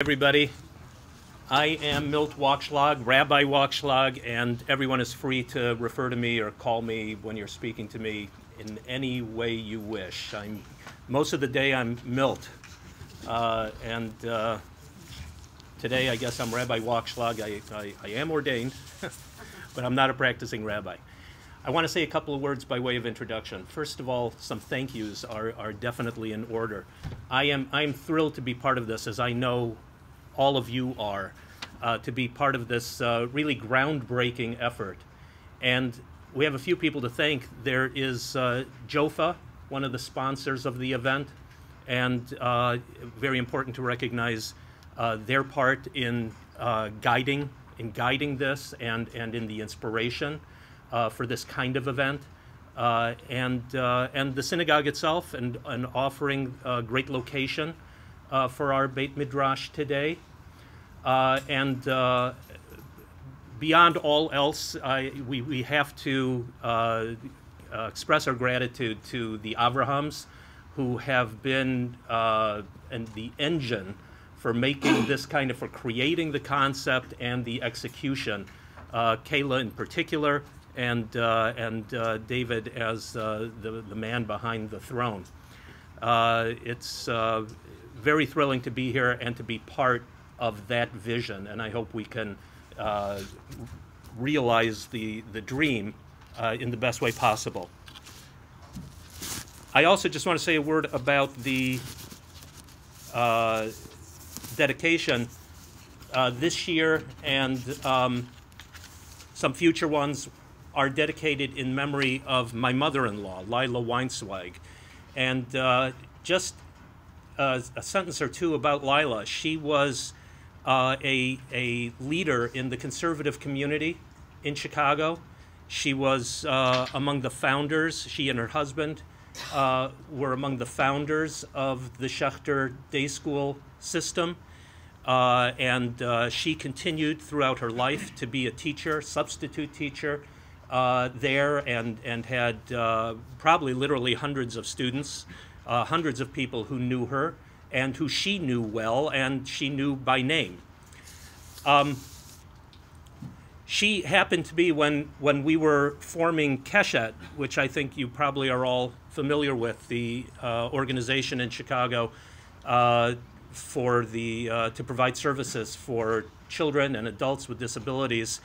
Everybody, I am Milt Wakschlag, Rabbi Wakschlag, and everyone is free to refer to me or call me when you're speaking to me in any way you wish. Most of the day I'm Milt, and today I guess I'm Rabbi Wakschlag. I am ordained, but I'm not a practicing rabbi. I want to say a couple of words by way of introduction. First of all, some thank yous are definitely in order. I am thrilled to be part of this, as I know all of you are, to be part of this really groundbreaking effort. And we have a few people to thank. There is JOFA, one of the sponsors of the event, and very important to recognize their part in guiding this and in the inspiration for this kind of event, and the synagogue itself, and offering a great location for our Beit Midrash today. And beyond all else, we have to express our gratitude to the Avrahams, who have been the engine for making this for creating the concept and the execution. Kayla in particular, and David as the man behind the throne. It's very thrilling to be here and to be part of that vision, and I hope we can realize the dream in the best way possible. I also just want to say a word about the dedication this year, and some future ones are dedicated in memory of my mother-in-law, Lila Weinswag. And just a sentence or two about Lila. She was a leader in the conservative community in Chicago. She was among the founders. She and her husband were among the founders of the Schechter Day School system. And she continued throughout her life to be a teacher, substitute teacher there, and had probably literally hundreds of students, hundreds of people who knew her and who she knew well and she knew by name. She happened to be, when we were forming Keshet, which I think you probably are all familiar with, the organization in Chicago for to provide services for children and adults with disabilities.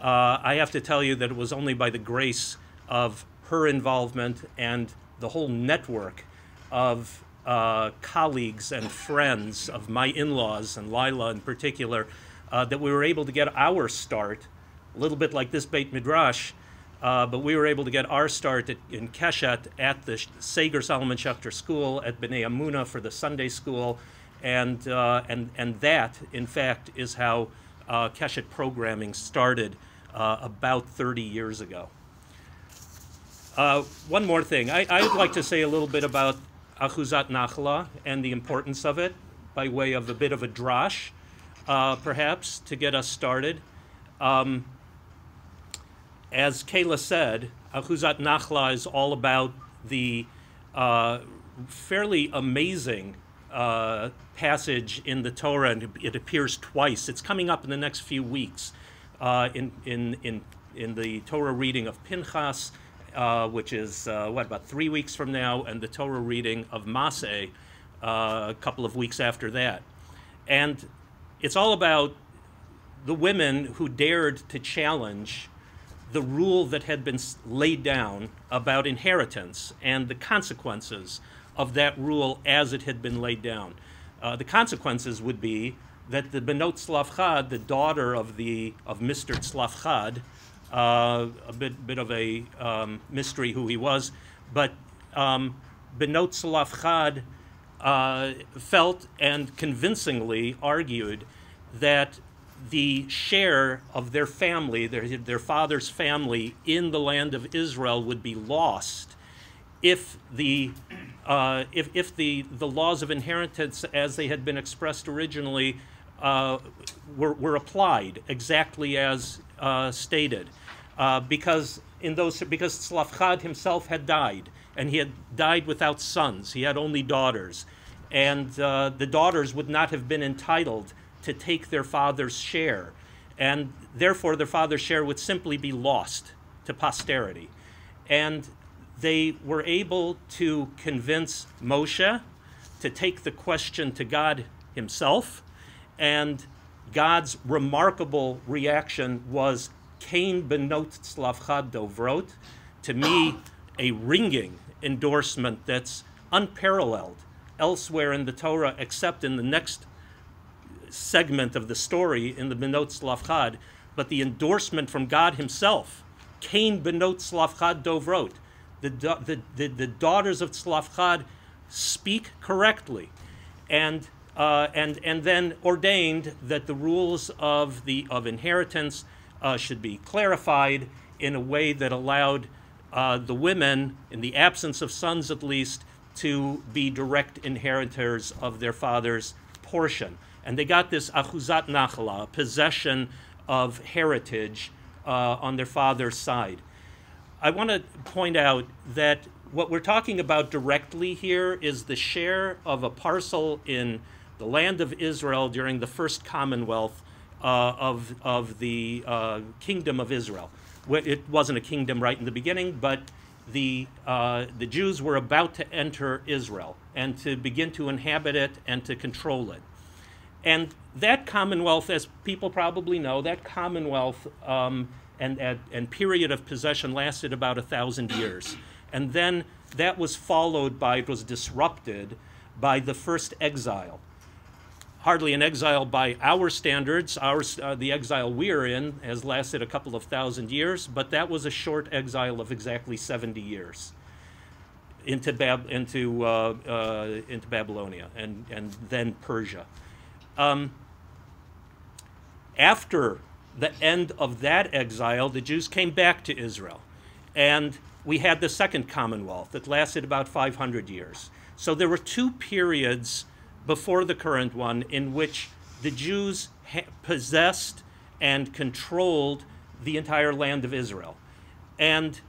I have to tell you that it was only by the grace of her involvement and the whole network of colleagues and friends of my in-laws, and Lila in particular, that we were able to get our start, a little bit like this Beit Midrash, but we were able to get our start in Keshet at the Sager Solomon Schechter School, at B'nai Amunah for the Sunday school, and that, in fact, is how Keshet programming started about 30 years ago. One more thing. I'd like to say a little bit about Ahuzat Nahala and the importance of it, by way of a bit of a drash, perhaps, to get us started. As Kayla said, Ahuzat Nahala is all about the fairly amazing passage in the Torah, and it appears twice. It's coming up in the next few weeks in the Torah reading of Pinchas, which is about 3 weeks from now, and the Torah reading of Maseh a couple of weeks after that. And it's all about the women who dared to challenge the rule that had been laid down about inheritance and the consequences of that rule as it had been laid down. The consequences would be that the Benot Tzlafchad, the daughter of Mr. Tzlafchad, a bit of a mystery who he was, but Benot Tzlafchad felt and convincingly argued that the share of their family, their father's family in the land of Israel, would be lost if the laws of inheritance as they had been expressed originally were applied exactly as stated, because Tzlafchad himself had died, and he had died without sons. He had only daughters, and the daughters would not have been entitled to take their father's share, and therefore their father's share would simply be lost to posterity. And they were able to convince Moshe to take the question to God himself, and God's remarkable reaction was Kain benot tzlavcha dovrot, to me a ringing endorsement that's unparalleled elsewhere in the Torah, except in the next segment of the story in the benot tzlavcha, but the endorsement from God himself, Kain benot tzlavcha dovrot, the daughters of tzlavcha speak correctly, and then ordained that the rules of inheritance should be clarified in a way that allowed the women, in the absence of sons at least, to be direct inheritors of their father's portion. And they got this Ahuzat Nahala, possession of heritage on their father's side. I want to point out that what we're talking about directly here is the share of a parcel in the land of Israel during the first Commonwealth of the Kingdom of Israel. It wasn't a kingdom right in the beginning, but the Jews were about to enter Israel and to begin to inhabit it and to control it. And that Commonwealth, as people probably know, that Commonwealth and period of possession lasted about 1,000 years. And then that was followed by, it was disrupted by the first exile. Hardly an exile by our standards. The exile we're in has lasted a couple of thousand years, but that was a short exile of exactly 70 years into Babylonia and then Persia. After the end of that exile, the Jews came back to Israel, and we had the second Commonwealth that lasted about 500 years. So there were two periods before the current one in which the Jews possessed and controlled the entire land of Israel. And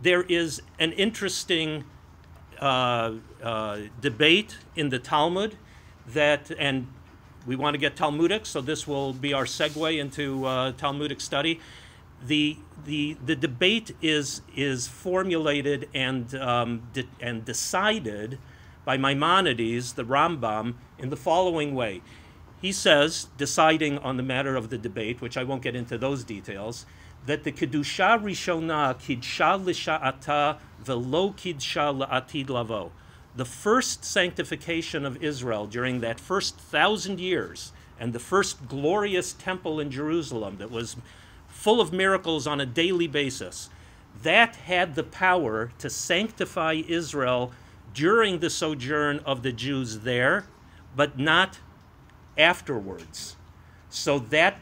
there is an interesting debate in the Talmud that, and we want to get Talmudic, so this will be our segue into Talmudic study. The debate is formulated and decided by Maimonides, the Rambam, in the following way. He says, deciding on the matter of the debate, which I won't get into those details, that the Kedusha Rishona Kidsha L'Sha'ata Velo Kidsha L'Atid Lavo. The first sanctification of Israel during that first 1,000 years, and the first glorious temple in Jerusalem that was full of miracles on a daily basis, that had the power to sanctify Israel during the sojourn of the Jews there, but not afterwards. So that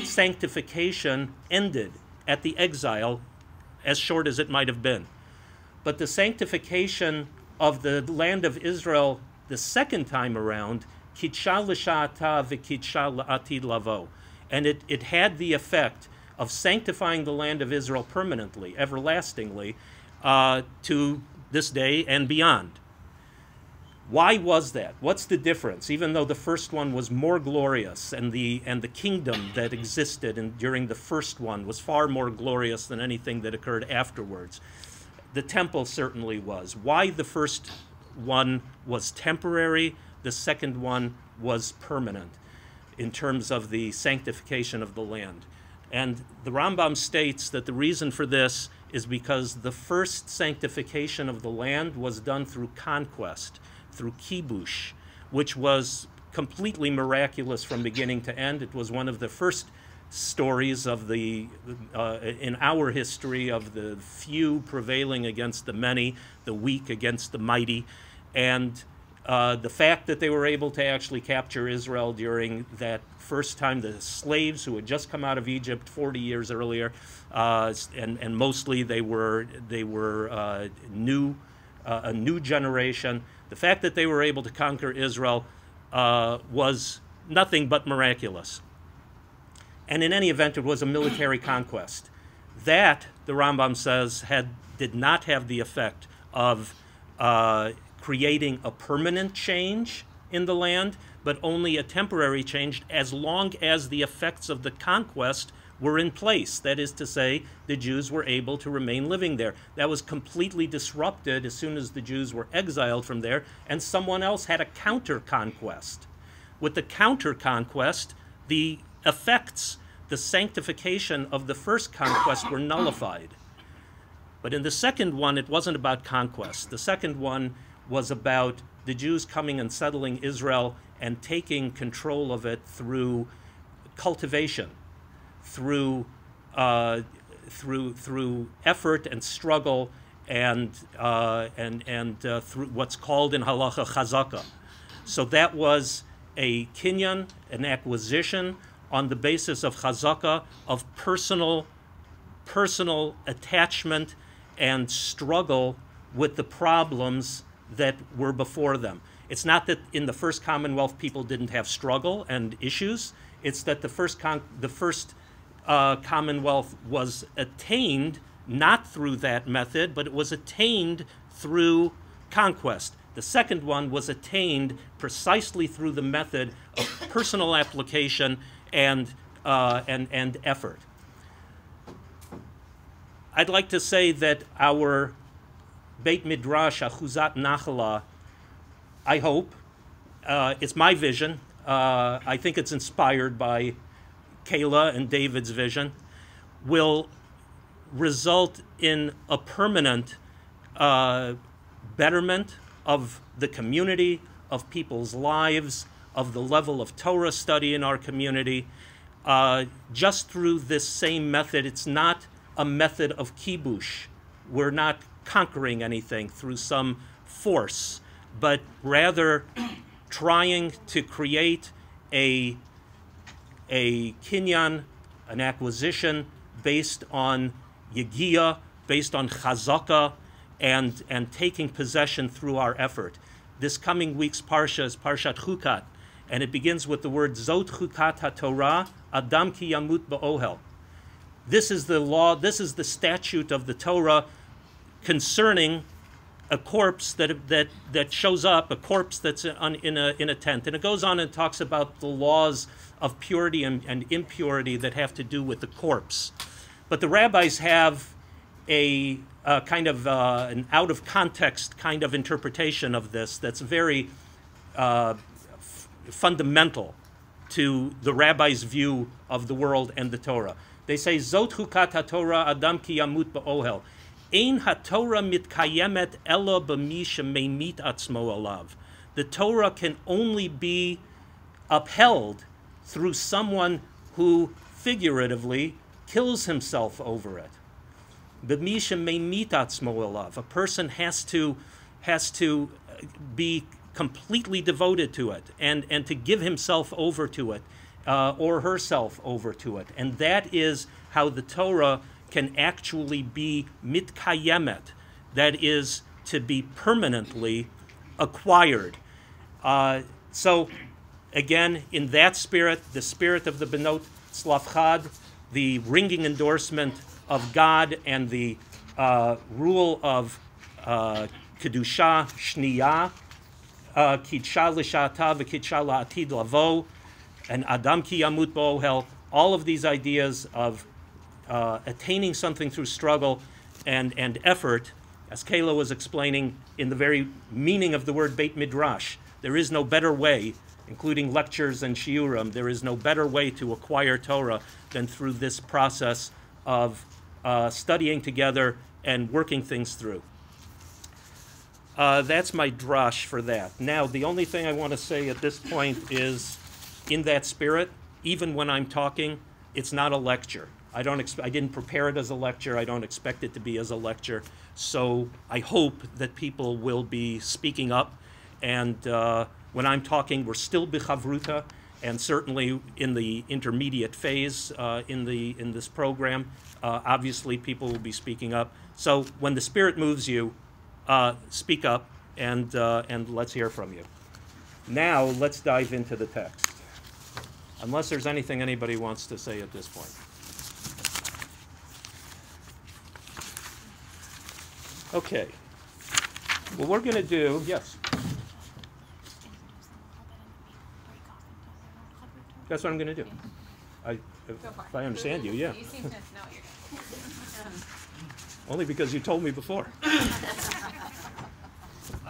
sanctification ended at the exile, as short as it might have been. But the sanctification of the land of Israel the second time around, Kidsha L'Sha'ata V'Kidsha L'Atid Lavo, and it had the effect of sanctifying the land of Israel permanently, everlastingly, to this day and beyond. Why was that? What's the difference? Even though the first one was more glorious, and the kingdom that existed during the first one was far more glorious than anything that occurred afterwards. The temple certainly was. Why the first one was temporary, the second one was permanent in terms of the sanctification of the land. And the Rambam states that the reason for this is because the first sanctification of the land was done through conquest, through kibush, which was completely miraculous from beginning to end. It was one of the first stories of in our history of the few prevailing against the many, the weak against the mighty. And the fact that they were able to actually capture Israel during that first time, the slaves who had just come out of Egypt 40 years earlier, and mostly they were a new generation. The fact that they were able to conquer Israel was nothing but miraculous. And in any event, it was a military conquest. That, the Rambam says, did not have the effect of creating a permanent change in the land, but only a temporary change as long as the effects of the conquest were in place. That is to say, the Jews were able to remain living there. That was completely disrupted as soon as the Jews were exiled from there, and someone else had a counter-conquest. With the counter-conquest, the effects, the sanctification of the first conquest were nullified. But in the second one, it wasn't about conquest. The second one was about the Jews coming and settling Israel and taking control of it through cultivation, through effort and struggle, and through what's called in halacha chazaka. So that was a kinyan, an acquisition on the basis of chazaka, of personal attachment and struggle with the problems that were before them. It's not that in the first Commonwealth people didn't have struggle and issues. It's that the first Commonwealth was attained not through that method, but it was attained through conquest. The second one was attained precisely through the method of personal application and effort. I'd like to say that our Beit Midrash, Ahuzat Nahala, I hope, it's my vision. I think it's inspired by Kayla and David's vision, will result in a permanent betterment of the community, of people's lives, of the level of Torah study in our community, just through this same method. It's not a method of kibush. We're not conquering anything through some force, but rather trying to create a kinyan, an acquisition based on yegiya, based on chazaka, and taking possession through our effort. This coming week's parsha is Parshat Chukat, and it begins with the word Zot Chukat HaTorah, Adam ki yamut ba'ohel. This is the law, this is the statute of the Torah concerning a corpse that shows up, a corpse that's in a tent. And it goes on and talks about the laws of purity and impurity that have to do with the corpse. But the rabbis have a kind of an out-of-context kind of interpretation of this that's very fundamental to the rabbi's view of the world and the Torah. They say, Zot chukat haTorah Adam ki yamut ba'ohel. Ein haTorah mitkayemet elo b'mi shemeit atzmo alav. The Torah can only be upheld through someone who figuratively kills himself over it. B'mi shemeit atzmo alav. A person has to be completely devoted to it and to give himself over to it, or herself over to it. And that is how the Torah can actually be mitkayemet, that is, to be permanently acquired. So, again, in that spirit, the spirit of the Benot Slavchad, the ringing endorsement of God and the rule of Kedusha Shniyah, Kidsha L'Sha'ata v'Kidsha La'atid Lavo, and Adam ki yamut ba'ohel, all of these ideas of attaining something through struggle and effort, as Kayla was explaining in the very meaning of the word Beit Midrash. There is no better way, including lectures and shiurim, there is no better way to acquire Torah than through this process of studying together and working things through. That's my drash for that. Now, the only thing I want to say at this point is, in that spirit, even when I'm talking, it's not a lecture. I didn't prepare it as a lecture. I don't expect it to be as a lecture. So I hope that people will be speaking up. And when I'm talking, we're still bichavruta, and certainly in the intermediate phase in this program, obviously people will be speaking up. So when the Spirit moves you, speak up, and let's hear from you. Now let's dive into the text, unless there's anything anybody wants to say at this point. Okay. What we're going to do, yes. That's what I'm going to do. If I understand you, yeah. You seem to know what you're doing. Only because you told me before.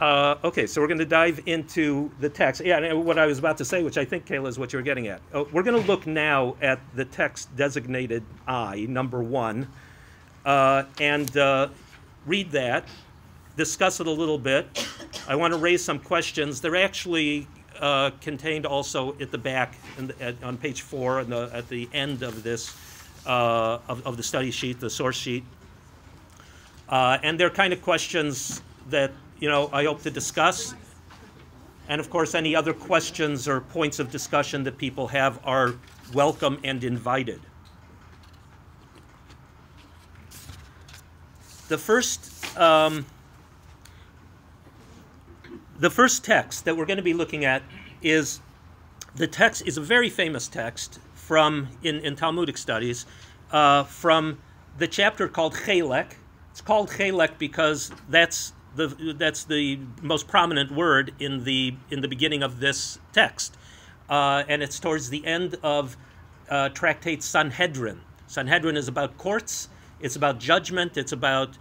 Okay, so we're going to dive into the text. Yeah, and what I was about to say, which I think, Kayla, is what you're getting at. We're going to look now at the text designated I, number 1, and read that, discuss it a little bit. I want to raise some questions. They're actually contained also at the back on page 4 and at the end of this of the study sheet, the source sheet, and they're kind of questions that I hope to discuss. And of course, any other questions or points of discussion that people have are welcome and invited. The first text that we're going to be looking at is a very famous text from in Talmudic studies from the chapter called Chelek. It's called Chelek because that's the most prominent word in the beginning of this text, and it's towards the end of tractate Sanhedrin. Sanhedrin is about courts. It's about judgment. It's about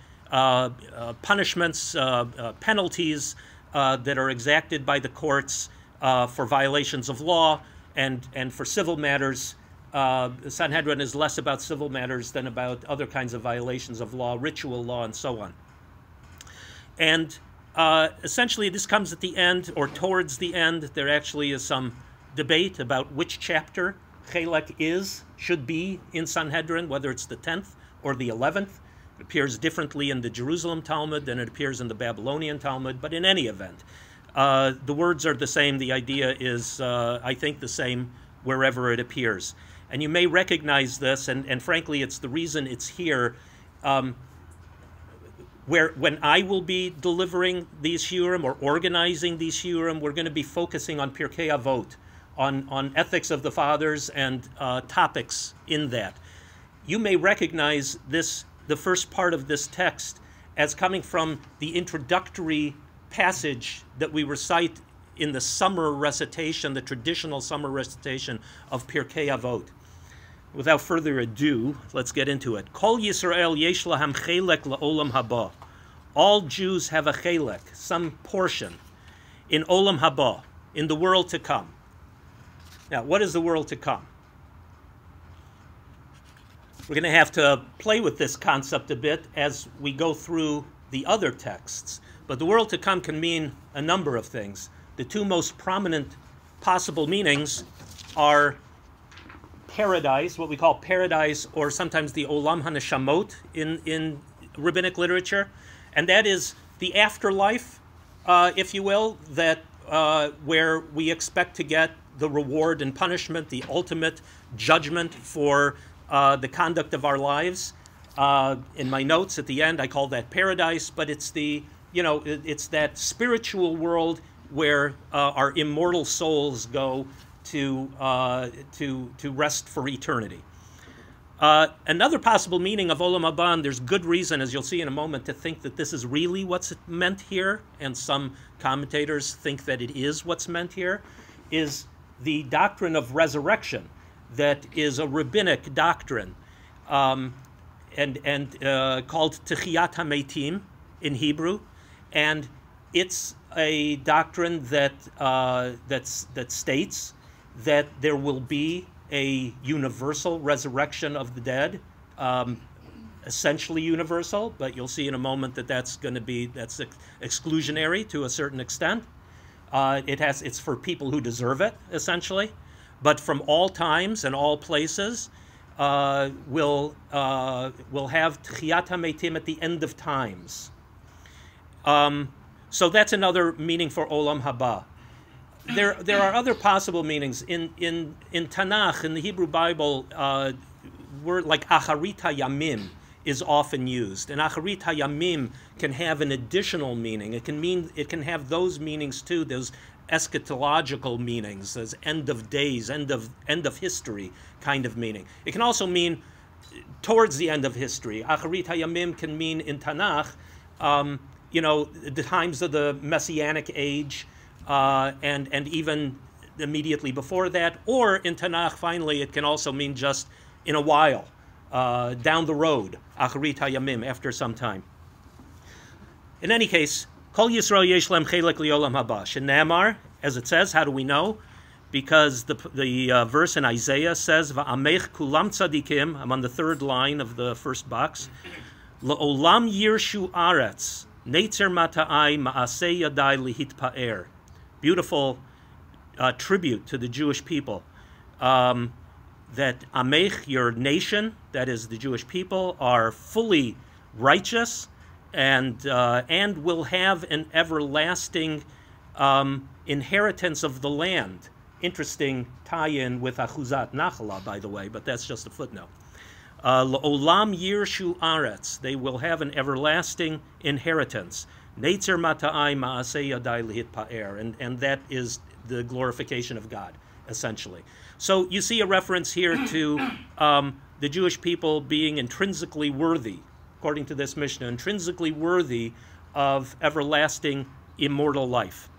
punishments, penalties that are exacted by the courts for violations of law and for civil matters. Sanhedrin is less about civil matters than about other kinds of violations of law, ritual law, and so on. And essentially, this comes at the end or towards the end. There actually is some debate about which chapter Chelek should be in Sanhedrin, whether it's the 10th or the 11th. It appears differently in the Jerusalem Talmud than it appears in the Babylonian Talmud, but in any event, the words are the same. The idea is, I think, the same wherever it appears. And you may recognize this, and frankly, it's the reason it's here. When I will be delivering these shiurim or organizing these shiurim, we're going to be focusing on Pirkei Avot, on ethics of the fathers and topics in that. You may recognize the first part of this text as coming from the introductory passage that we recite in the summer recitation, the traditional summer recitation of Pirkei Avot. Without further ado, let's get into it. Kol Yisrael yesh lahem chelek la'olam haba. All Jews have a chelek, some portion, in olam haba, in the world to come. Now, what is the world to come? We're going to have to play with this concept a bit as we go through the other texts. But the world to come can mean a number of things. The two most prominent possible meanings are paradise, what we call paradise, or sometimes the olam haneshamot in rabbinic literature, and that is the afterlife, if you will, that where we expect to get the reward and punishment, the ultimate judgment for the conduct of our lives. In my notes at the end, I call that paradise, but it's it's that spiritual world where our immortal souls go to rest for eternity. Another possible meaning of Olam Haba, and there's good reason, as you'll see in a moment, to think that this is really what's meant here, and some commentators think that it is what's meant here, is the doctrine of resurrection that is a rabbinic doctrine and called Techiyat HaMeitim in Hebrew, and it's a doctrine that that states that there will be a universal resurrection of the dead, essentially universal, but you'll see in a moment that that's exclusionary to a certain extent. It's for people who deserve it, essentially, but from all times and all places, we'll have Techiyat HaMeitim at the end of times. So that's another meaning for Olam Haba. There are other possible meanings. In Tanakh, in the Hebrew Bible, word like Acharit HaYamim is often used. And Acharit HaYamim can have an additional meaning. It can have those meanings too, those eschatological meanings, as end of days, end of history kind of meaning. It can also mean towards the end of history. Acharit HaYamim can mean in Tanakh the times of the Messianic age, and even immediately before that, or in Tanakh, finally, it can also mean just in a while, down the road, acharit hayamim, after some time. In any case, Kol Yisrael yesh lem chelek liolam haba. Shenamar, as it says, how do we know? Because the verse in Isaiah says, Va'amech kulam tzadikim, I'm on the third line of the first box, La'olam yirshu aretz, Neitzer mata'ai ma'aseh yadai lihitpa'er. Beautiful tribute to the Jewish people. That Amech, your nation, that is the Jewish people, are fully righteous and will have an everlasting inheritance of the land. Interesting tie-in with Ahuzat Nahala, by the way, but that's just a footnote. L'olam yirshu aretz, they will have an everlasting inheritance. Neitzer mata'ai ma'aseh yadai lihitpa'er, and that is the glorification of God, essentially. So you see a reference here to the Jewish people being intrinsically worthy, according to this Mishnah, intrinsically worthy of everlasting immortal life.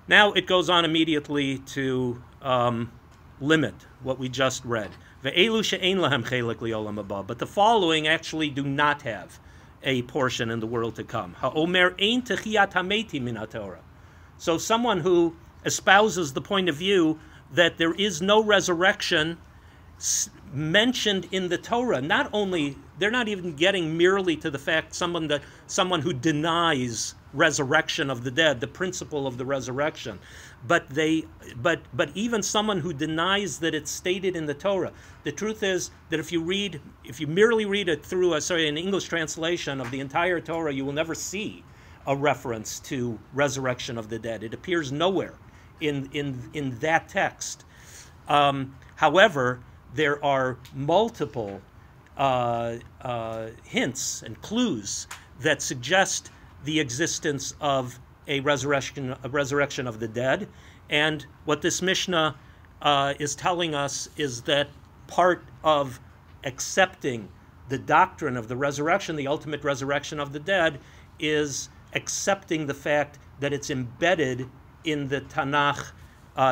Now it goes on immediately to limit what we just read. But the following actually do not have a portion in the world to come. So someone who espouses the point of view that there is no resurrection mentioned in the Torah, not only, they're not even getting merely to the fact someone who denies resurrection of the dead, the principle of the resurrection, but even someone who denies that it's stated in the Torah. The truth is that if you merely read it through an English translation of the entire Torah, you will never see a reference to resurrection of the dead. It appears nowhere in that text. However, there are multiple hints and clues that suggest the existence of a resurrection of the dead. And what this Mishnah is telling us is that part of accepting the doctrine of the resurrection, the ultimate resurrection of the dead, is accepting the fact that it's embedded in the Tanakh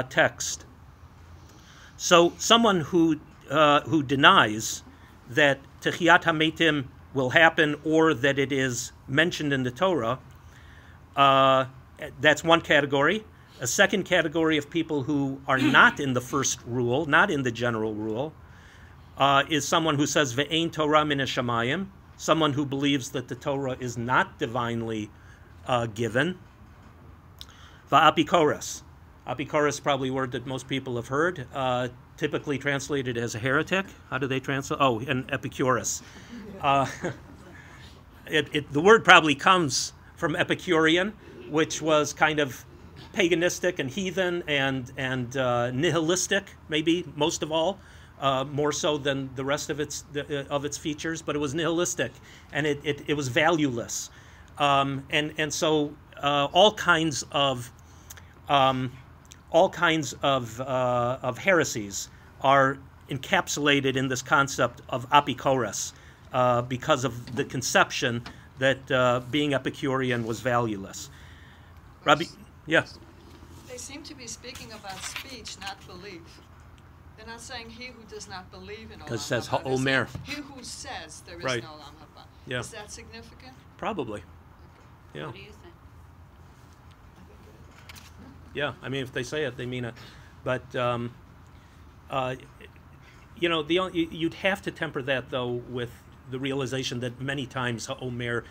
text. So someone who denies that Techiyat HaMetim will happen or that it is mentioned in the Torah, that's one category. A second category of people who are not in the first rule, not in the general rule, is someone who says Ve'ein Torah min hashamayim, someone who believes that the Torah is not divinely given. Va'apikoros. Apikoros, probably a word that most people have heard, typically translated as a heretic. How do they translate? Oh, an Epicurus. The word probably comes from Epicurean, which was kind of paganistic and heathen and nihilistic, maybe most of all, more so than the rest of its features. But it was nihilistic, and it was valueless, and so all kinds of heresies are encapsulated in this concept of apikoros, because of the conception that being Epicurean was valueless. Rabbi, yes. They seem to be speaking about speech, not belief. They're not saying he who does not believe in Olam Haba. Because it says Ha'omer. He who says there is right. no Olam Haba. Yeah. Is that significant? Probably. Yeah. What do you think? Yeah, I mean, if they say it, they mean it. But, you'd have to temper that, though, with the realization that many times Ha'omer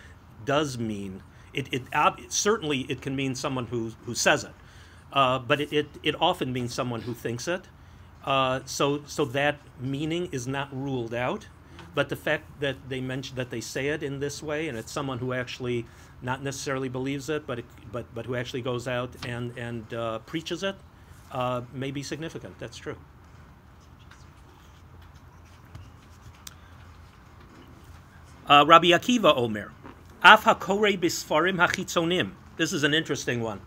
does mean, certainly it can mean someone who says it, but it often means someone who thinks it. So that meaning is not ruled out. But the fact that they say it in this way, and it's someone who actually not necessarily believes it, but who actually goes out and preaches it, may be significant. That's true. Rabbi Akiva Omer, Af HaKorei Bisfarim HaChitzonim. This is an interesting one.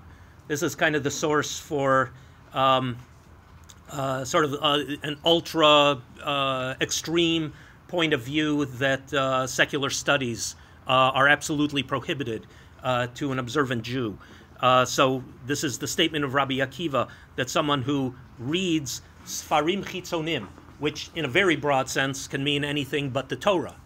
This is kind of the source for sort of an ultra extreme point of view that secular studies are absolutely prohibited to an observant Jew. So this is the statement of Rabbi Akiva, that someone who reads Sfarim Chitzonim, which in a very broad sense can mean anything but the Torah.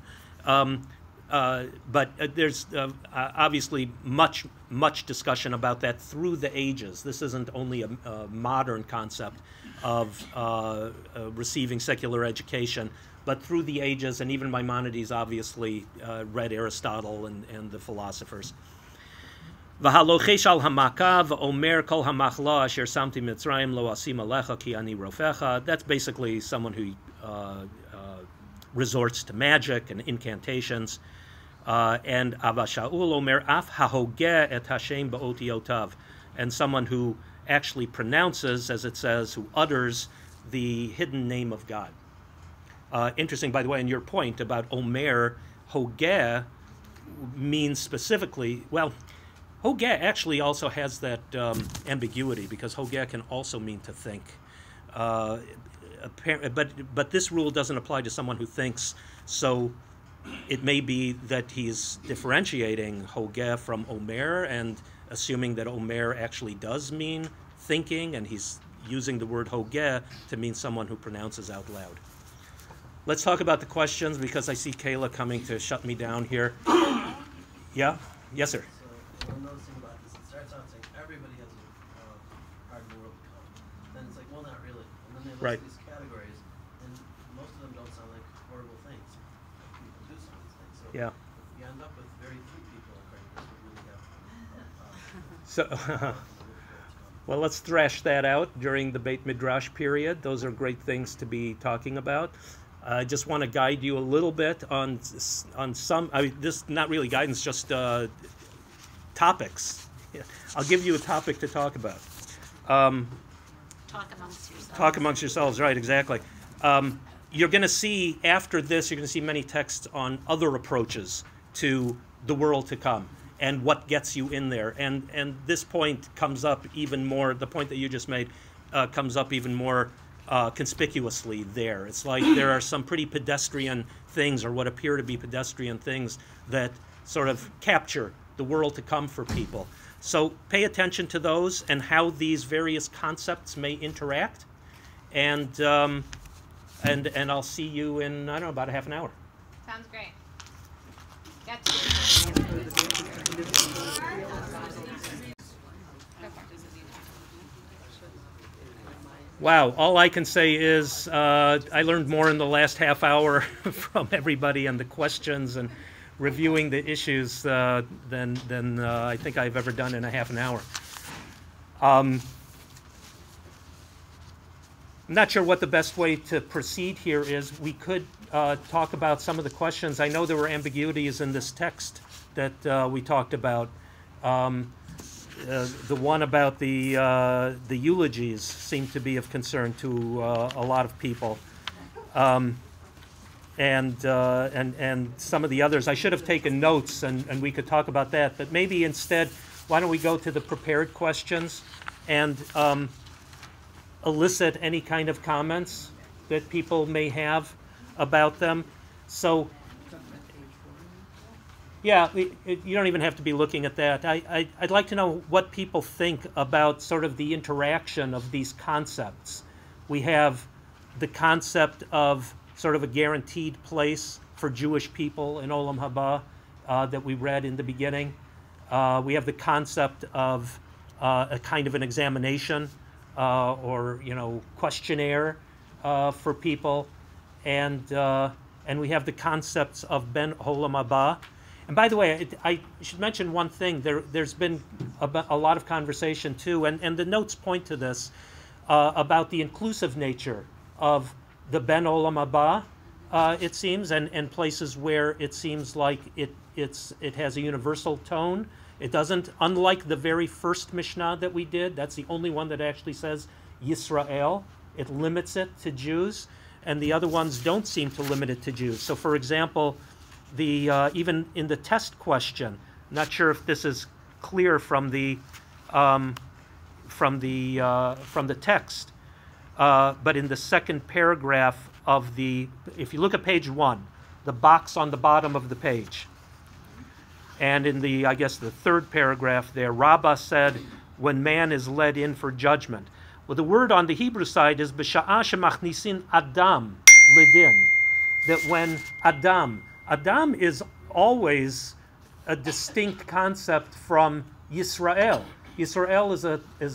But there's obviously much discussion about that through the ages. This isn't only a modern concept of receiving secular education, but through the ages, and even Maimonides obviously read Aristotle and the philosophers. V'halochesh al hamaka v'omer kol hamachla asher samti mitzrayim lo asim alecha ki ani rofecha. That's basically someone who resorts to magic and incantations. And Abba Shaul omer af hahogeh et Hashem ba'otiotav, and someone who actually pronounces, as it says, who utters the hidden name of God. Interesting, by the way, in your point about omer, hogeh means specifically, well, hogeh actually also has that ambiguity, because hogeh can also mean to think. But this rule doesn't apply to someone who thinks, so it may be that he's differentiating hogeh from omer and assuming that omer actually does mean thinking, and he's using the word hogeh to mean someone who pronounces out loud. Let's talk about the questions, because I see Kayla coming to shut me down here. Yeah? Yes, sir. So one noticing about this, it starts out saying everybody has a part of the world to come. Then it's like, well, not really. And then they list these categories, and most of them don't sound like horrible things. People do some of these things. So Yeah. you end up with very few people according to this who really have So, well, let's thrash that out during the Beit Midrash period. Those are great things to be talking about. I just want to guide you a little bit on some. I mean, this not really guidance, just topics. I'll give you a topic to talk about. Talk amongst yourselves. Talk amongst yourselves, right? Exactly. You're going to see after this. You're going to see many texts on other approaches to the world to come and what gets you in there. And this point comes up even more. The point that you just made comes up even more conspicuously there. It's like there are some pretty pedestrian things, or what appear to be pedestrian things, that sort of capture the world to come for people. So pay attention to those and how these various concepts may interact. And I'll see you in, I don't know, about a half an hour. Sounds great. Got to. Wow, all I can say is I learned more in the last half hour from everybody and the questions and reviewing the issues than I think I've ever done in a half an hour. I'm not sure what the best way to proceed here is. We could talk about some of the questions. I know there were ambiguities in this text that we talked about. The one about the eulogies seemed to be of concern to a lot of people, and some of the others. I should have taken notes, and we could talk about that. But maybe instead, why don't we go to the prepared questions and elicit any kind of comments that people may have about them. So. Yeah, you don't even have to be looking at that. I'd like to know what people think about sort of the interaction of these concepts. We have the concept of sort of a guaranteed place for Jewish people in Olam Haba that we read in the beginning. We have the concept of a kind of an examination or questionnaire for people, and we have the concepts of Ben Olam Haba. And by the way, I should mention one thing. There's been a lot of conversation too, and the notes point to this, about the inclusive nature of the Ben Olam Haba, it seems, and places where it seems like it has a universal tone. It doesn't, unlike the very first Mishnah that we did, that's the only one that actually says Yisrael. It limits it to Jews, and the other ones don't seem to limit it to Jews. So, for example, even in the test question, not sure if this is clear from the text, but in the second paragraph of if you look at page 1, the box on the bottom of the page, And in the, I guess, the third paragraph there, Rabbah said, when man is led in for judgment. Well, the word on the Hebrew side is b'sha'ah shemachnisin Adam lidin. That when Adam is always a distinct concept from Yisrael. Yisrael is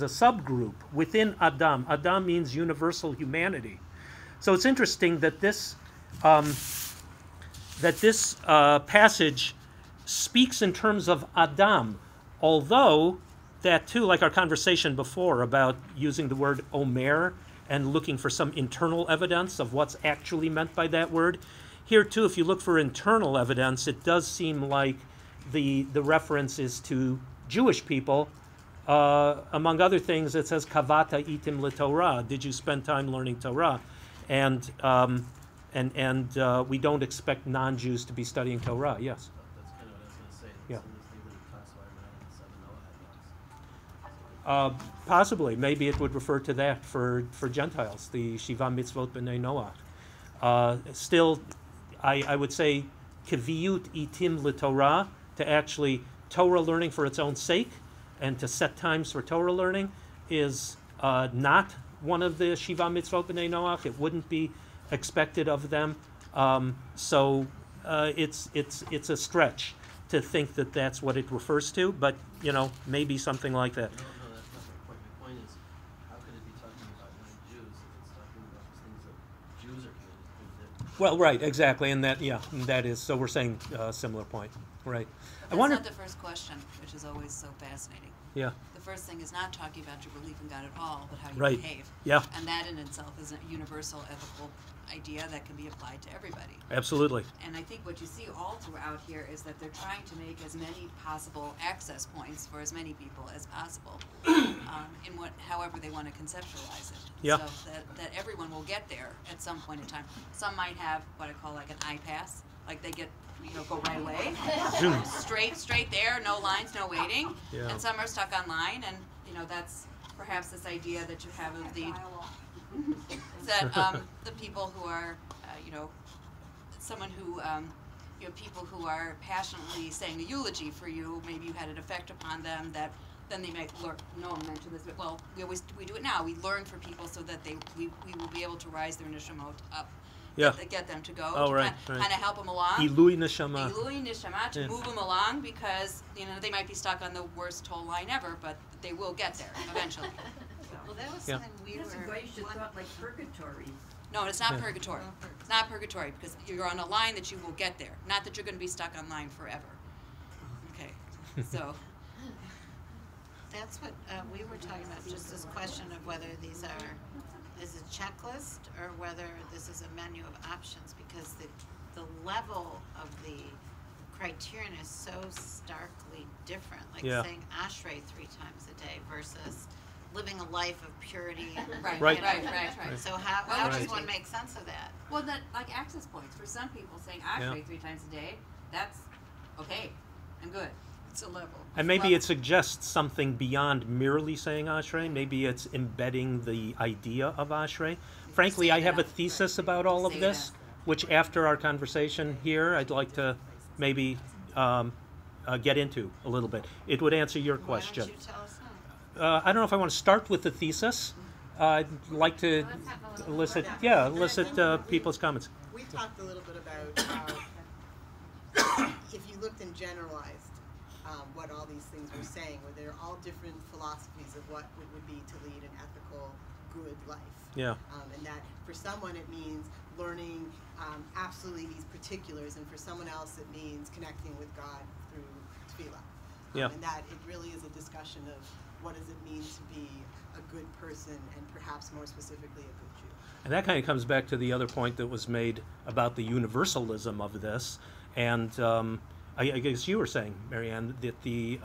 a subgroup within Adam. Adam means universal humanity. So it's interesting that this passage speaks in terms of Adam, although that too, like our conversation before about using the word Omer and looking for some internal evidence of what's actually meant by that word. Here too, if you look for internal evidence, it does seem like the reference is to Jewish people. Among other things, it says Kavata itim l'Torah. Did you spend time learning Torah? And we don't expect non-Jews to be studying Torah. Yes. That's kind of what I was going to say. Yeah. Some of these things in the class why not in the 7 Noah laws. Possibly. Maybe it would refer to that for Gentiles, the Shiva Mitzvot B'nai Noach. Still, I would say Kiviyut itim l'Torah, to actually Torah learning for its own sake and to set times for Torah learning is not one of the Shiva Mitzvot B'nai Noach. It wouldn't be expected of them. So it's a stretch to think that that's what it refers to, but maybe something like that. No, that's not my point. My point is, how could it be talking about non-Jews if it's talking about these things that Jews are committed to? Well, right, exactly, and that is. So we're saying a similar point, right? That's not the first question, which is always so fascinating. Yeah. The first thing is not talking about your belief in God at all, but how you Right. behave. Yeah. And that in itself is a universal ethical idea that can be applied to everybody. Absolutely. And I think what you see all throughout here is that they're trying to make as many possible access points for as many people as possible, in however they want to conceptualize it. Yeah. So that everyone will get there at some point in time. Some might have what I call like an I-pass, like they get go right away, straight there, no lines, no waiting. Yeah. And some are stuck online, and that's perhaps this idea that you have of the the people who are someone who people who are passionately saying a eulogy for you. Maybe you had an effect upon them that then they might learn. No one mentioned this, but well, we do it now. We learn for people so that we will be able to rise their neshama up. Yeah. Get them to go. Oh, to right. Kind of help them along. Ilui neshama. Ilui neshama, to move them along, because they might be stuck on the worst toll line ever, but they will get there eventually. Well, that was Yeah. something we That's a were. great thought, like purgatory. No, it's not Yeah. purgatory. It's not purgatory, because you're on a line that you will get there. Not that you're going to be stuck on line forever. Okay, so. That's what we were talking about, just this question of whether these is a checklist or whether this is a menu of options, because the level of the criterion is so starkly different. Like Yeah. saying ashrei 3 times a day versus living a life of purity. And, Right, Right. right. So how Well, does right. one make sense of that? Well, that like access points for some people saying ashrei 3 times a day. That's okay. I'm good. It's a level. And maybe it suggests something beyond merely saying Ashrei. Maybe it's embedding the idea of Ashrei. Frankly, I have a thesis about all of Say this, which after our conversation here, I'd like to maybe get into a little bit. It would answer your question. Why don't you tell us now? I don't know if I want to start with the thesis. I'd like to elicit people's comments. We talked a little bit about how if you looked and generalized what all these things were saying, where they're all different philosophies of what it would be to lead an ethical, good life. Yeah. And that for someone it means learning absolutely these particulars, and for someone else it means connecting with God through tefillah. Yeah. And that it really is a discussion of what does it mean to be a good person, and perhaps more specifically a good Jew. And that kind of comes back to the other point that was made about the universalism of this. And I guess you were saying, Marianne, that the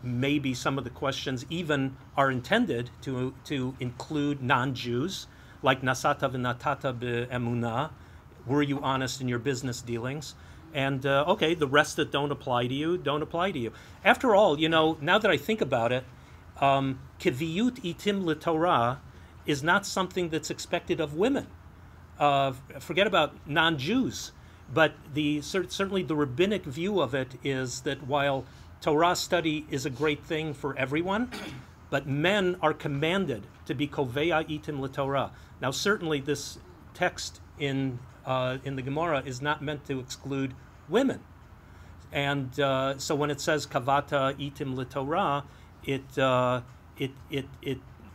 maybe some of the questions even are intended to include non-Jews, like nasata v'natata be'emunah, were you honest in your business dealings? And okay, the rest that don't apply to you, don't apply to you. After all, now that I think about it, kiviyut itim l'Torah is not something that's expected of women. Forget about non-Jews. But certainly the rabbinic view of it is that while Torah study is a great thing for everyone, but men are commanded to be kovea itim l'Torah. Now, certainly this text in the Gemara is not meant to exclude women. And so when it says kavata itim l'Torah,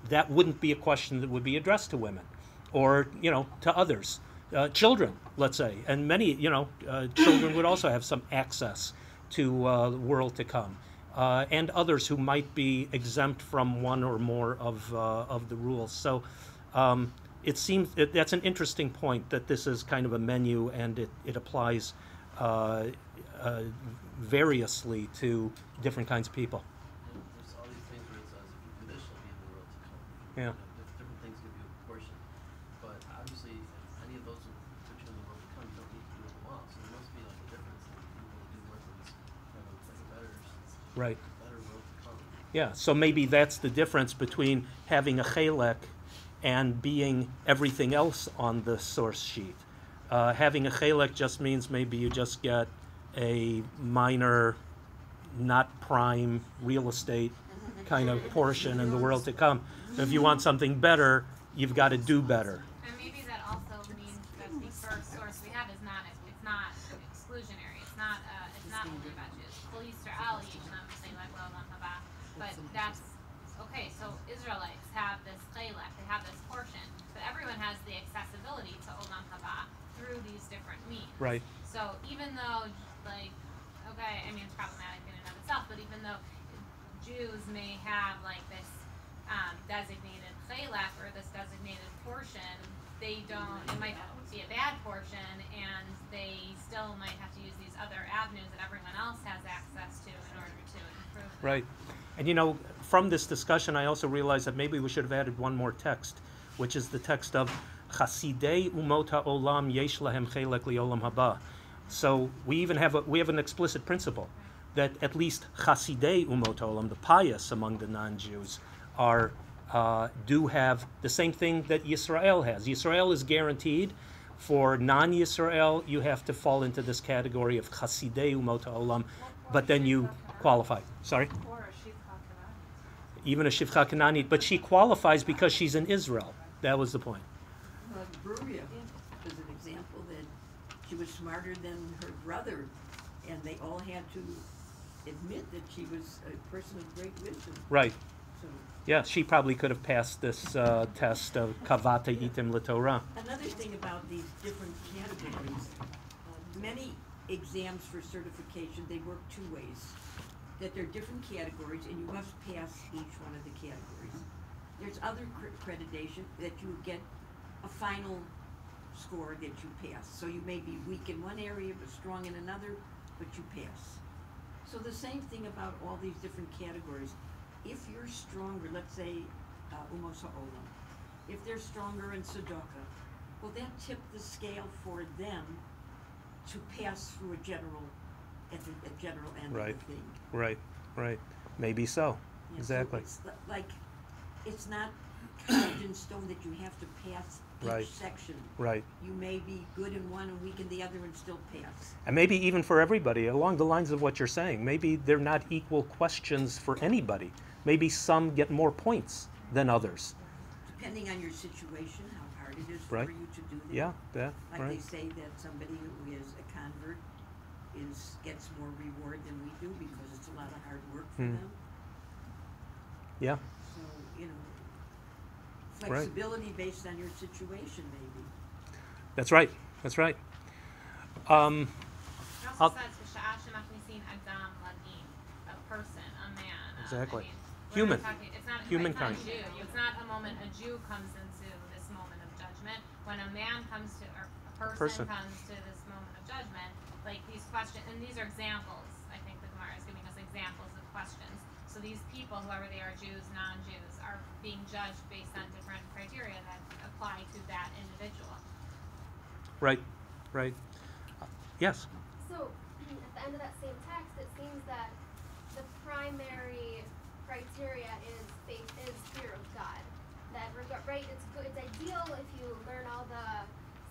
that wouldn't be a question that would be addressed to women, or to others, children, let's say, and many children would also have some access to the world to come, and others who might be exempt from one or more of the rules. So it seems that's an interesting point, that this is kind of a menu, and it applies variously to different kinds of people. There's all these things where it says, if you do this, you'll be in the world to come. Yeah. Different things give you a portion. But obviously, if any of those will put you in the world to come, you don't need to do them all. So there must be like a difference in people who do more things, have a better world to come. Yeah, so maybe that's the difference between having a chelek and being everything else on the source sheet. Having a chelek just means maybe you just get a minor, not prime real estate kind of portion in the world to come. And if you want something better, you've got to do better. And maybe that also means that the first source we have is not exclusionary. It's not only about Jews. Kol Yisrael Yishnam Chelek L'Olam Haba. But that's okay. So Israelites have this chelek, they have this portion, but everyone has the accessibility to Olam Haba through these different means. Right. So even though, it's problematic in and of itself, but even though Jews may have this designated chelek or this designated portion, it might be a bad portion, and they still might have to use these other avenues that everyone else has access to in order to improve them. Right. And from this discussion, I also realized that maybe we should have added one more text, which is the text of Chasidei umot ha'olam yesh lahem chelek li'olam haba. So we have an explicit principle that at least Chasidei umot ha'olam, the pious among the non-Jews, do have the same thing that Yisrael has. Yisrael is guaranteed. For non-Yisrael, you have to fall into this category of Chasidei umot ha'olam, but then you qualify. Sorry? Even a Shivcha Kananit, but she qualifies because she's in Israel. That was the point. Bruria is an example that she was smarter than her brother, and they all had to admit that she was a person of great wisdom. Right. So, Yeah, she probably could have passed this test of Kavata Itim LeTorah. another thing about these different categories, many exams for certification, they work two ways. That there are different categories, and you must pass each one of the categories. There's other accreditation that you get a final score that you pass. So you may be weak in one area but strong in another, but you pass. So the same thing about all these different categories. If you're stronger, let's say Umos Ha'olam, if they're stronger in Tzedakah, will that tip the scale for them to pass through a general at the general end Right. of the thing? Right. Maybe so. Yeah, Exactly. So it's not carved in stone that you have to pass each Right. section. Right. You may be good in one and weak in the other and still pass. And maybe even for everybody, along the lines of what you're saying, maybe they're not equal questions for anybody. Maybe some get more points than others. Depending on your situation, how hard it is Right. for you to do that. Yeah, Like right. they say that somebody who is a convert gets more reward than we do because it's a lot of hard work for them. Yeah, So, Right. flexibility based on your situation maybe. that's right. It I'll- also says V'sha'ah shemachnisin adam ladin, a person, a man. Exactly. We're Human. not talking- it's not Humankind. It's not a Jew. It's not a moment a Jew comes into this moment of judgment. When a man comes to, or a person comes to this moment of judgment, like these questions, and these are examples. I think the Gemara is giving us examples of questions. So these people, whoever they are, Jews, non-Jews, are being judged based on different criteria that apply to that individual. Right. Yes. So, at the end of that same text, it seems that the primary criteria is faith, is fear of God. That right, it's good, it's ideal if you learn all the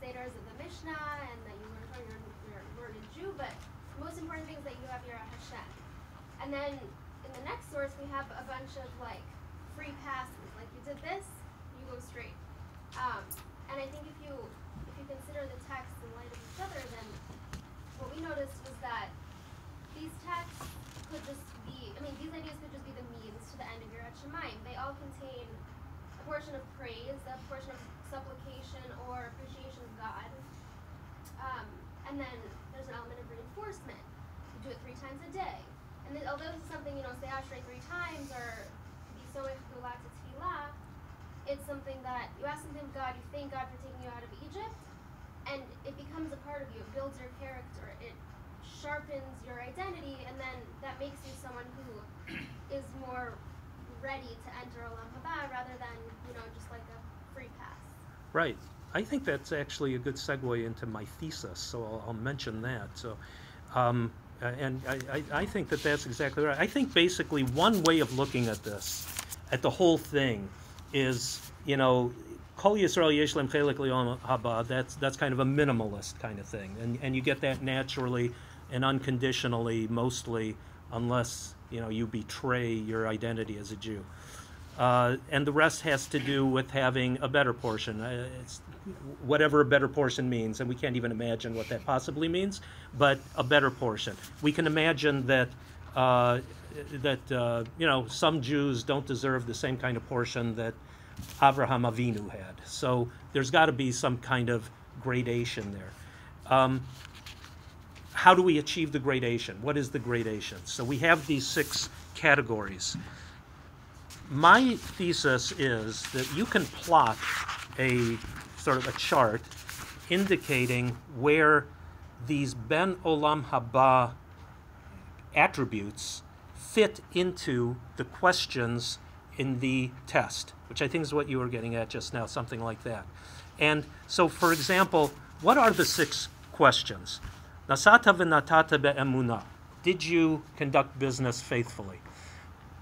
seders of the Mishnah and that you learn from your born a Jew, but the most important thing is that you have your Hashem. And then in the next source, we have a bunch of like free passes. Like you did this, you go straight. And I think if you consider the texts in light of each other, then what we noticed was that these texts could just be, these ideas could just be the means to the end of your Shemayim. They all contain a portion of praise, a portion of supplication or appreciation of God. And then there's an element of reinforcement. You do it 3 times a day. And then, although this is something, say Ashrei 3 times or be so Echdulat to Tefillah, it's something that you ask something of God, you thank God for taking you out of Egypt, and it becomes a part of you. It builds your character. It sharpens your identity, and then that makes you someone who is more ready to enter Olam Haba rather than, just like a free pass. Right. I think that's actually a good segue into my thesis, so I'll mention that. So, and I think that's exactly right. I think basically one way of looking at this, at the whole thing, is, Kol Yisrael Yesh Lem Chelik L'Olam Haba, that's kind of a minimalist kind of thing. And you get that naturally and unconditionally, mostly, unless, you betray your identity as a Jew. And the rest has to do with having a better portion. It's whatever a better portion means, and we can't even imagine what that possibly means, but a better portion. We can imagine that some Jews don't deserve the same kind of portion that Avraham Avinu had. So there's got to be some kind of gradation there. How do we achieve the gradation? What is the gradation? So we have these 6 categories. My thesis is that you can plot a sort of a chart indicating where these Ben Olam Haba attributes fit into the questions in the test, which I think is what you were getting at just now, something like that. And so, for example, what are the 6 questions? Nasata v'natata be'emunah. Did you conduct business faithfully?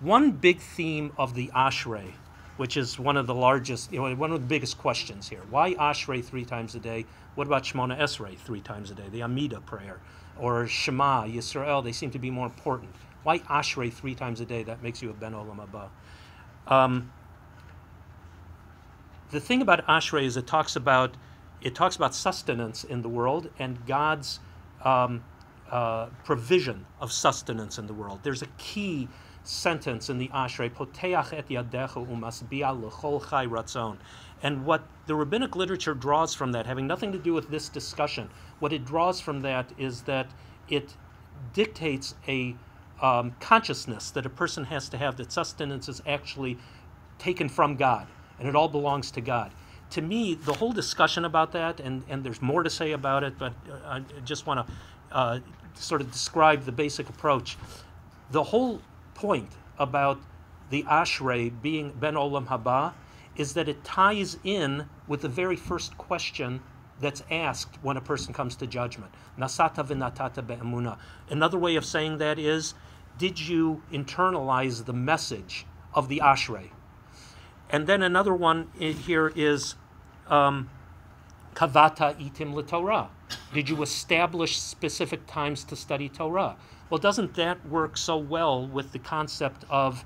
One big theme of the Ashrei, which is one of the largest, one of the biggest questions here. Why Ashrei 3 times a day? What about Shemona Esrei 3 times a day? The Amidah prayer, or Shema, Yisrael, they seem to be more important. Why Ashrei 3 times a day? That makes you a Ben Olam Haba. The thing about Ashrei is it talks about sustenance in the world and God's provision of sustenance in the world. There's a key sentence in the Ashrei, Poteach et yadecha umasbi'a l'chol chai ratzon. And what the rabbinic literature draws from that, having nothing to do with this discussion, what it draws from that is that it dictates a consciousness that a person has to have, that sustenance is actually taken from God, and it all belongs to God. To me, the whole discussion about that, and there's more to say about it, but I just want to sort of describe the basic approach. The whole point about the Ashrei being Ben Olam Haba is that it ties in with the very first question that's asked when a person comes to judgment. Nasata v'natata be'emunah. Another way of saying that is, did you internalize the message of the Ashrei? And then another one here is Kavata itim l'Torah. Did you establish specific times to study Torah? Well, doesn't that work so well with the concept of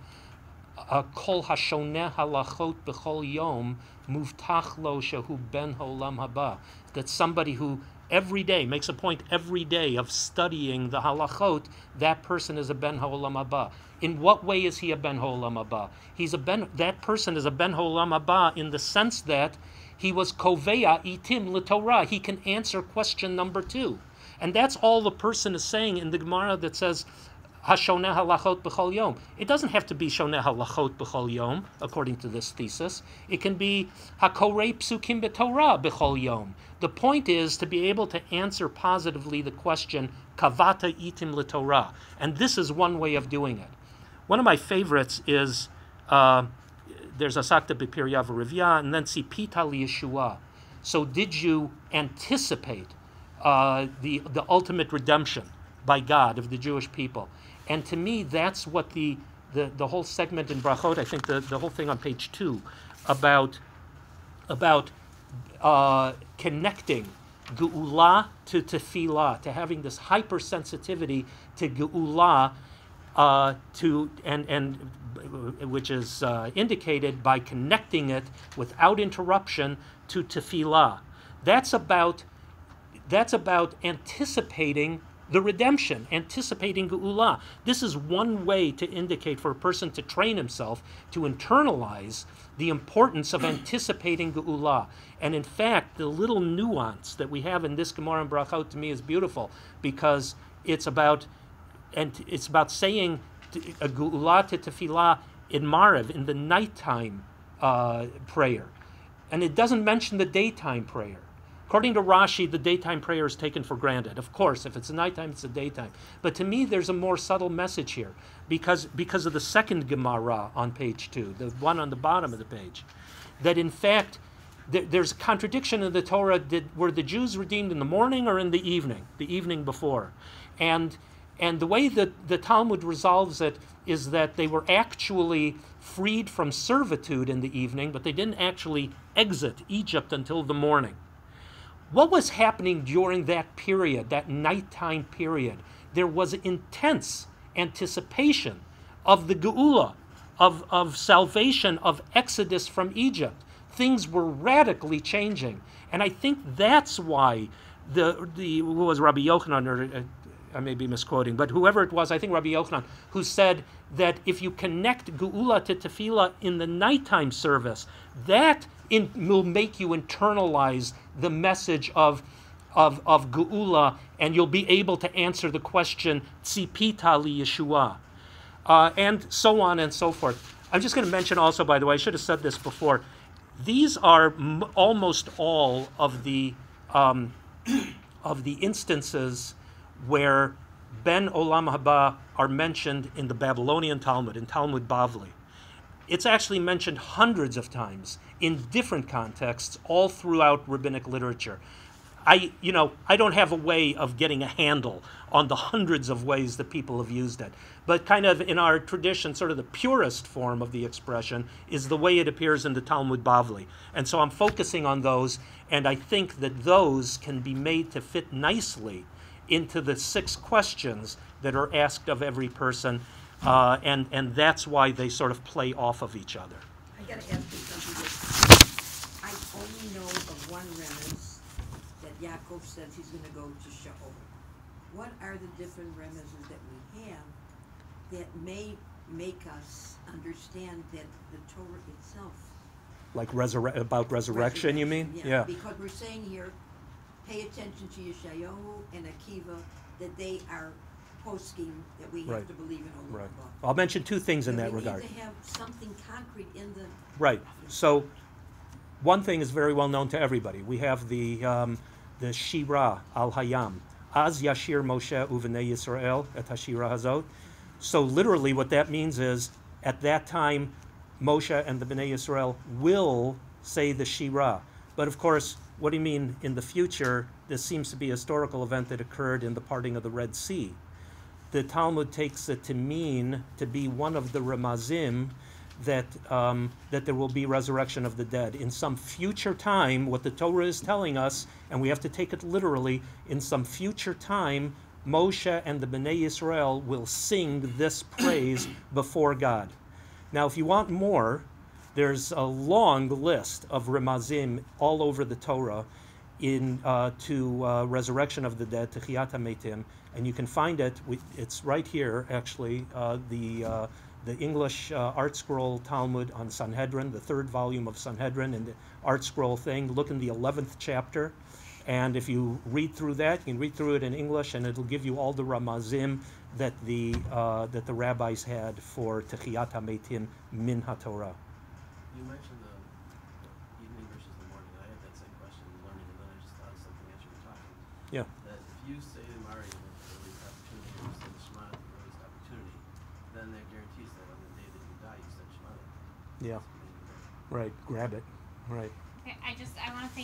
Kol hashoneh halachot b'chol yom muvtach lo shehu ben olam haba? That somebody who every day makes a point every day of studying the halachot, that person is a ben olam haba. In what way is he a ben olam haba? That person is a ben olam haba in the sense that he was koveya itim l'Torah. He can answer question number 2. And that's all the person is saying in the Gemara that says, Hashoneh halachot b'chol yom. It doesn't have to be Shoneh halachot b'chol yom, according to this thesis. It can be Hakorei psukim b'Torah b'chol yom. The point is to be able to answer positively the question, Kavata itim l'Torah. And this is one way of doing it. One of my favorites is, there's Asakta b'Pirya v'Rivya, and then Tzipita liyeshua. So did you anticipate the ultimate redemption by God of the Jewish people? And to me, that's what the whole segment in Brachot, I think the whole thing on page 2, about connecting geula to tefillah, to having this hypersensitivity to geula, which is indicated by connecting it without interruption to tefillah. That's about anticipating the redemption, anticipating geula. This is one way to indicate for a person to train himself to internalize the importance of anticipating geula. And in fact, the little nuance that we have in this Gemara and Brachot to me is beautiful, because it's about saying a geula to tefillah in Maariv, in the nighttime prayer. And it doesn't mention the daytime prayer. According to Rashi, the daytime prayer is taken for granted. Of course, if it's a nighttime, it's a daytime. But to me, there's a more subtle message here, because of the second Gemara on page 2, the one on the bottom of the page, that in fact, there's a contradiction in the Torah. Were the Jews redeemed in the morning or in the evening before? And the way that the Talmud resolves it is that they were actually freed from servitude in the evening, but they didn't actually exit Egypt until the morning. What was happening during that period, that nighttime period? There was intense anticipation of the Geula, of salvation, of exodus from Egypt. Things were radically changing. And I think that's why who was Rabbi Yochanan, or I may be misquoting, but whoever it was, I think Rabbi Yochanan, who said that if you connect Geula to Tefillah in the nighttime service, that will make you internalize the message of Geula, and you'll be able to answer the question, Tzipita li Yeshua, and so on and so forth. I'm just going to mention also, by the way, I should have said this before, these are almost all of the instances where Ben Olam Haba are mentioned in the Babylonian Talmud, in Talmud Bavli. It's actually mentioned hundreds of times in different contexts all throughout rabbinic literature. I don't have a way of getting a handle on the hundreds of ways that people have used it. But kind of in our tradition, sort of the purest form of the expression is the way it appears in the Talmud Bavli. And so I'm focusing on those, and I think that those can be made to fit nicely into the 6 questions that are asked of every person, and that's why they sort of play off of each other. I got to ask you something that I only know of one remez that Yaakov says he's going to go to Sheol. What are the different remezes that we have that may make us understand that the Torah itself, like about resurrection, you mean? Yeah. Because we're saying here, pay attention to Yeshayahu and Akiva, that they are poskim, that we have to believe in Olam Right. Haba. I'll mention 2 things in that we regard. need to have something concrete in the... Right. So one thing is very well known to everybody. We have the Shira al Hayam. Az Yashir Moshe Uvenei Yisrael et Hashira Hazot. So literally what that means is, at that time, Moshe and the Bnei Yisrael will say the Shira. But of course, what do you mean in the future? This seems to be a historical event that occurred in the parting of the Red Sea. The Talmud takes it to mean, to be one of the remazim, that there will be resurrection of the dead. In some future time, what the Torah is telling us, and we have to take it literally, in some future time, Moshe and the Bnei Yisrael will sing this praise before God. Now, if you want more, there's a long list of remazim all over the Torah to resurrection of the dead, to Chiyat HaMetim, and you can find it. It's right here, actually, the English Art Scroll Talmud on Sanhedrin, the 3rd volume of Sanhedrin, and the Art Scroll thing. Look in the 11th chapter, and if you read through that, you can read through it in English, and it'll give you all the ramazim that the rabbis had for Techiyat HaMetim min HaTorah. You mentioned the evening versus the morning. I had that same question in learning, and then I just thought of something as you were talking. Yeah. That if you say to Mari the earliest opportunity, or you say the Shema at the earliest opportunity, then that guarantees that on the day that you die, you said Shema. Yeah. Right. Grab it. Right. Okay, I want to thank